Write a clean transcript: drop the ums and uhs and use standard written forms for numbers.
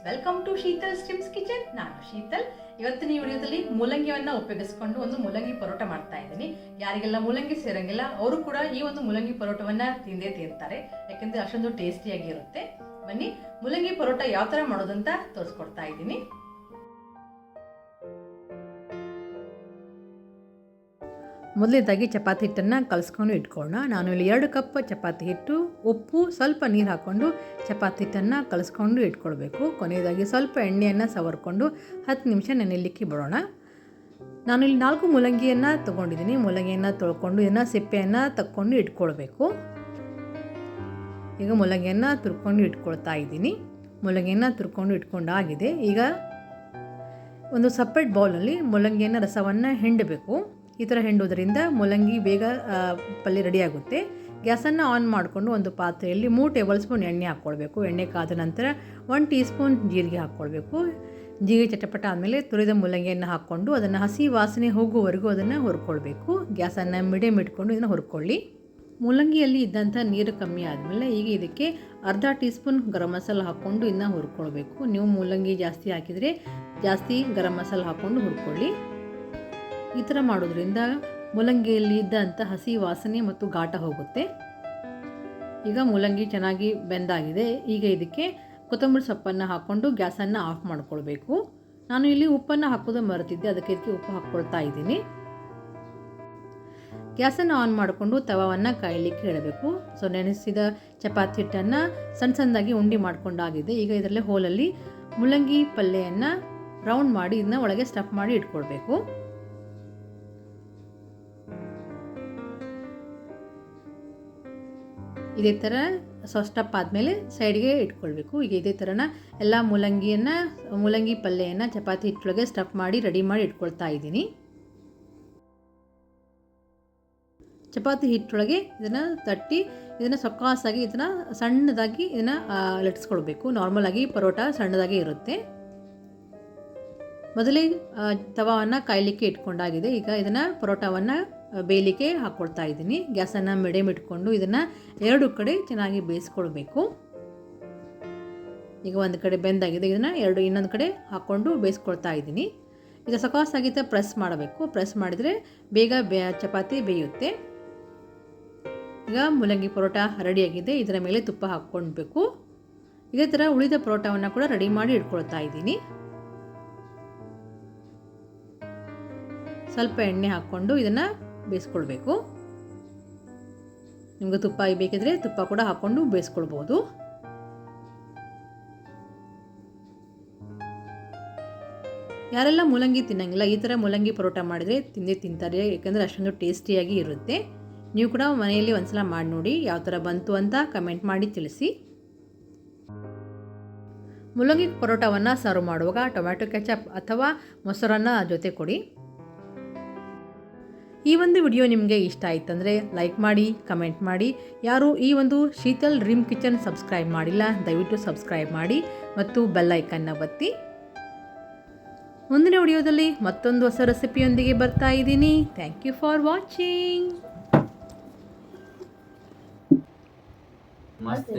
Welcome to Sheetal streams kitchen. ನಾನು ಶೀತಲ್. ಇವತ್ತಿನ ಈ ವಿಡಿಯೋದಲ್ಲಿ ಮೂಲಂಗಿಯನ್ನ ಉಪಯೋಗಿಸಿಕೊಂಡು ಒಂದು ಮೂಲಂಗಿ ಪರೋಟ ಮಾಡ್ತಾ ಇದ್ದೀನಿ. ಯಾರಿಗೆಲ್ಲ ಮೂಲಂಗಿ ಸೇರಂಗಿಲ್ಲ ಅವರು ಕೂಡ ಈ ಒಂದು ಮೂಲಂಗಿ ಪರೋಟವನ್ನ ತಿಂದೇ ತಿಂತಾರೆ, ಯಾಕೆಂದ್ರೆ ಅಷ್ಟೊಂದು ಟೇಸ್ಟಿಯಾಗಿ ಇರುತ್ತೆ. ಬನ್ನಿ ಮೂಲಂಗಿ ಪರೋಟ ಯಾವ ತರ ಮಾಡೋದಂತ ತೋರಿಸ್ಕೊಡ್ತಾ ಇದ್ದೀನಿ. ಮೊದಲೇದಾಗಿ ಚಪಾತಿ ಹಿಟ್ಟನ್ನು ಕಲಿಸ್ಕೊಂಡು ಇಟ್ಕೊಳ್ಳೋಣ. ನಾನು ಇಲ್ಲಿ 2 ಕಪ್ ಚಪಾತಿ ಹಿಟ್ಟು, ಉಪ್ಪು, ಸ್ವಲ್ಪ ನೀರು ಹಾಕ್ಕೊಂಡು ಚಪಾತಿ ಹಿಟ್ಟನ್ನು ಕಲಿಸ್ಕೊಂಡು ಇಟ್ಕೊಳ್ಬೇಕು. ಕೊನೆಯದಾಗಿ ಸ್ವಲ್ಪ ಎಣ್ಣೆಯನ್ನು ಸವರ್ಕೊಂಡು 10 ನಿಮಿಷ ನೆನೆಯಲಿಕ್ಕೆ ಬಿಡೋಣ. ನಾನು ಇಲ್ಲಿ 4 ಮೂಲಂಗಿಯನ್ನು ತೊಗೊಂಡಿದ್ದೀನಿ. ಮೂಲಂಗಿಯನ್ನು ತೊಳ್ಕೊಂಡು ಇದನ್ನು ಸಿಪ್ಪೆಯನ್ನು ತಕ್ಕೊಂಡು ಇಟ್ಕೊಳ್ಬೇಕು. ಈಗ ಮೂಲಂಗಿಯನ್ನು ತುರ್ಕೊಂಡು ಇಟ್ಕೊಳ್ತಾ ಇದ್ದೀನಿ. ಮೂಲಂಗಿಯನ್ನು ತುರ್ಕೊಂಡು ಇಟ್ಕೊಂಡಾಗಿದೆ. ಈಗ ಒಂದು ಸಪ್ರೇಟ್ ಬೌಲಲ್ಲಿ ಮೂಲಂಗಿಯನ್ನು ರಸವನ್ನು ಹಿಂಡಬೇಕು. ಈ ಥರ ಹಿಂಡೋದ್ರಿಂದ ಮೂಲಂಗಿ ಬೇಗ ಪಲ್ಯ ರೆಡಿಯಾಗುತ್ತೆ. ಗ್ಯಾಸನ್ನು ಆನ್ ಮಾಡಿಕೊಂಡು ಒಂದು ಪಾತ್ರೆಯಲ್ಲಿ 3 ಟೇಬಲ್ ಸ್ಪೂನ್ ಎಣ್ಣೆ ಹಾಕ್ಕೊಳ್ಬೇಕು. ಎಣ್ಣೆ ಕಾದ ನಂತರ 1 ಟೀ ಸ್ಪೂನ್ ಜೀರಿಗೆ ಹಾಕ್ಕೊಳ್ಬೇಕು. ಜೀರಿಗೆ ಚಟಪಟ ಆದಮೇಲೆ ತುರಿದ ಮೂಲಂಗಿಯನ್ನು ಹಾಕ್ಕೊಂಡು ಅದನ್ನು ಹಸಿ ವಾಸನೆ ಹೋಗುವವರೆಗೂ ಅದನ್ನು ಹುರ್ಕೊಳ್ಬೇಕು. ಗ್ಯಾಸನ್ನು ಮೀಡಿಯಮ್ ಇಟ್ಕೊಂಡು ಇದನ್ನು ಹುರ್ಕೊಳ್ಳಿ. ಮೂಲಂಗಿಯಲ್ಲಿ ಇದ್ದಂಥ ನೀರು ಕಮ್ಮಿ ಆದಮೇಲೆ ಈಗ ಇದಕ್ಕೆ ಅರ್ಧ ಟೀ ಸ್ಪೂನ್ ಗರಂ ಮಸಾಲ ಹಾಕ್ಕೊಂಡು ಇದನ್ನು ಹುರ್ಕೊಳ್ಬೇಕು. ನೀವು ಮೂಲಂಗಿ ಜಾಸ್ತಿ ಹಾಕಿದರೆ ಜಾಸ್ತಿ ಗರಂ ಮಸಾಲ ಹಾಕ್ಕೊಂಡು ಹುರ್ಕೊಳ್ಳಿ. ಈ ಥರ ಮಾಡೋದ್ರಿಂದ ಮೂಲಂಗಿಯಲ್ಲಿ ಇದ್ದಂಥ ಹಸಿ ವಾಸನೆ ಮತ್ತು ಘಾಟ ಹೋಗುತ್ತೆ. ಈಗ ಮೂಲಂಗಿ ಚೆನ್ನಾಗಿ ಬೆಂದಾಗಿದೆ. ಈಗ ಇದಕ್ಕೆ ಕೊತ್ತಂಬರಿ ಸೊಪ್ಪನ್ನು ಹಾಕ್ಕೊಂಡು ಗ್ಯಾಸನ್ನು ಆಫ್ ಮಾಡ್ಕೊಳ್ಬೇಕು. ನಾನು ಇಲ್ಲಿ ಉಪ್ಪನ್ನು ಹಾಕೋದು ಮರೆತಿದ್ದೆ, ಅದಕ್ಕೆ ಇದಕ್ಕೆ ಉಪ್ಪು ಹಾಕ್ಕೊಳ್ತಾ ಇದ್ದೀನಿ. ಗ್ಯಾಸನ್ನು ಆನ್ ಮಾಡಿಕೊಂಡು ತವವನ್ನು ಕಾಯಲಿಕ್ಕೆ ಇಡಬೇಕು. ಸೊ ನೆನೆಸಿದ ಚಪಾತಿ ಹಿಟ್ಟನ್ನು ಸಣ್ಣ ಸಣ್ಣದಾಗಿ ಉಂಡೆ ಮಾಡ್ಕೊಂಡಾಗಿದೆ. ಈಗ ಇದರಲ್ಲೇ ಹೋಲಲ್ಲಿ ಮೂಲಂಗಿ ಪಲ್ಯವನ್ನು ರೌಂಡ್ ಮಾಡಿ ಇದನ್ನ ಒಳಗೆ ಸ್ಟಫ್ ಮಾಡಿ ಇಟ್ಕೊಳ್ಬೇಕು. ಇದೇ ಥರ ಸ್ಟಫ್ ಆದಮೇಲೆ ಸೈಡ್ಗೆ ಇಟ್ಕೊಳ್ಬೇಕು. ಈಗ ಇದೇ ಥರನ ಎಲ್ಲ ಮೂಲಂಗಿ ಪಲ್ಯವನ್ನು ಚಪಾತಿ ಹಿಟ್ಟೊಳಗೆ ಸ್ಟಫ್ ಮಾಡಿ ರೆಡಿ ಮಾಡಿ ಇಟ್ಕೊಳ್ತಾ ಇದ್ದೀನಿ. ಚಪಾತಿ ಹಿಟ್ಟೊಳಗೆ ಇದನ್ನು ತಟ್ಟಿ ಇದನ್ನು ಸೊಕ್ಕಾಸಾಗಿ ಇದನ್ನು ಸಣ್ಣದಾಗಿ ಇದನ್ನು ಲಟ್ಟಿಸ್ಕೊಳ್ಬೇಕು. ನಾರ್ಮಲಾಗಿ ಪರೋಟ ಸಣ್ಣದಾಗಿ ಇರುತ್ತೆ. ಮೊದಲೇ ತವಾವನ್ನು ಕಾಯಲಿಕ್ಕೆ ಇಟ್ಕೊಂಡಾಗಿದೆ. ಈಗ ಇದನ್ನು ಪರೋಟವನ್ನು ಬೇಯಲಿಕ್ಕೆ ಹಾಕ್ಕೊಳ್ತಾ ಇದ್ದೀನಿ. ಗ್ಯಾಸನ್ನು ಮೀಡಿಯಮ್ ಇಟ್ಕೊಂಡು ಇದನ್ನು 2 ಕಡೆ ಚೆನ್ನಾಗಿ ಬೇಯಿಸ್ಕೊಳ್ಬೇಕು. ಈಗ ಒಂದು ಕಡೆ ಬೆಂದಾಗಿದೆ, ಇದನ್ನು ಇನ್ನೊಂದು ಕಡೆ ಹಾಕ್ಕೊಂಡು ಬೇಯಿಸ್ಕೊಳ್ತಾ ಇದ್ದೀನಿ. ಈಗ ಸಕಾಸಾಗಿದ್ದ ಪ್ರೆಸ್ ಮಾಡಬೇಕು. ಪ್ರೆಸ್ ಮಾಡಿದರೆ ಬೇಗ ಚಪಾತಿ ಬೇಯುತ್ತೆ. ಈಗ ಮೂಲಂಗಿ ಪರೋಟ ರೆಡಿಯಾಗಿದೆ. ಇದರ ಮೇಲೆ ತುಪ್ಪ ಹಾಕ್ಕೊಳ್ಬೇಕು. ಇದೇ ಥರ ಉಳಿದ ಪರೋಟವನ್ನು ಕೂಡ ರೆಡಿ ಮಾಡಿ ಇಟ್ಕೊಳ್ತಾ ಇದ್ದೀನಿ. ಸ್ವಲ್ಪ ಎಣ್ಣೆ ಹಾಕ್ಕೊಂಡು ಇದನ್ನು ಬೇಯಿಸ್ಕೊಳ್ಬೇಕು. ನಿಮಗೆ ತುಪ್ಪ ಬೇಕಿದ್ರೆ ತುಪ್ಪ ಕೂಡ ಹಾಕ್ಕೊಂಡು ಬೇಯಿಸ್ಕೊಳ್ಬೋದು. ಯಾರೆಲ್ಲ ಮೂಲಂಗಿ ತಿನ್ನಂಗಿಲ್ಲ, ಈ ಥರ ಮೂಲಂಗಿ ಪರೋಟ ಮಾಡಿದರೆ ತಿಂತಾರೆ, ಯಾಕಂದರೆ ಅಷ್ಟೊಂದು ಟೇಸ್ಟಿಯಾಗಿ ಇರುತ್ತೆ. ನೀವು ಕೂಡ ಮನೆಯಲ್ಲಿ ಒಂದ್ಸಲ ಮಾಡಿ ನೋಡಿ, ಯಾವ ಥರ ಬಂತು ಅಂತ ಕಮೆಂಟ್ ಮಾಡಿ ತಿಳಿಸಿ. ಮೂಲಂಗಿ ಪರೋಟವನ್ನು ಸರ್ವ್ ಮಾಡುವಾಗ ಟೊಮ್ಯಾಟೊ ಕೆಚಪ್ ಅಥವಾ ಮೊಸರನ್ನ ಜೊತೆ ಕೊಡಿ. ಈ ಒಂದು ವಿಡಿಯೋ ನಿಮಗೆ ಇಷ್ಟ ಆಯ್ತಂದರೆ ಲೈಕ್ ಮಾಡಿ, ಕಮೆಂಟ್ ಮಾಡಿ. ಯಾರು ಈ ಒಂದು ಶೀತಲ್ ಡ್ರೀಮ್ ಕಿಚನ್ ಸಬ್ಸ್ಕ್ರೈಬ್ ಮಾಡಿಲ್ಲ ದಯವಿಟ್ಟು ಸಬ್ಸ್ಕ್ರೈಬ್ ಮಾಡಿ ಮತ್ತು ಬೆಲ್ ಐಕನ್ನ ಒತ್ತಿ. ಮುಂದಿನ ವಿಡಿಯೋದಲ್ಲಿ ಮತ್ತೊಂದು ಹೊಸ ರೆಸಿಪಿಯೊಂದಿಗೆ ಬರ್ತಾ ಇದ್ದೀನಿ. Thank you for watching. ಮಸ್ತ್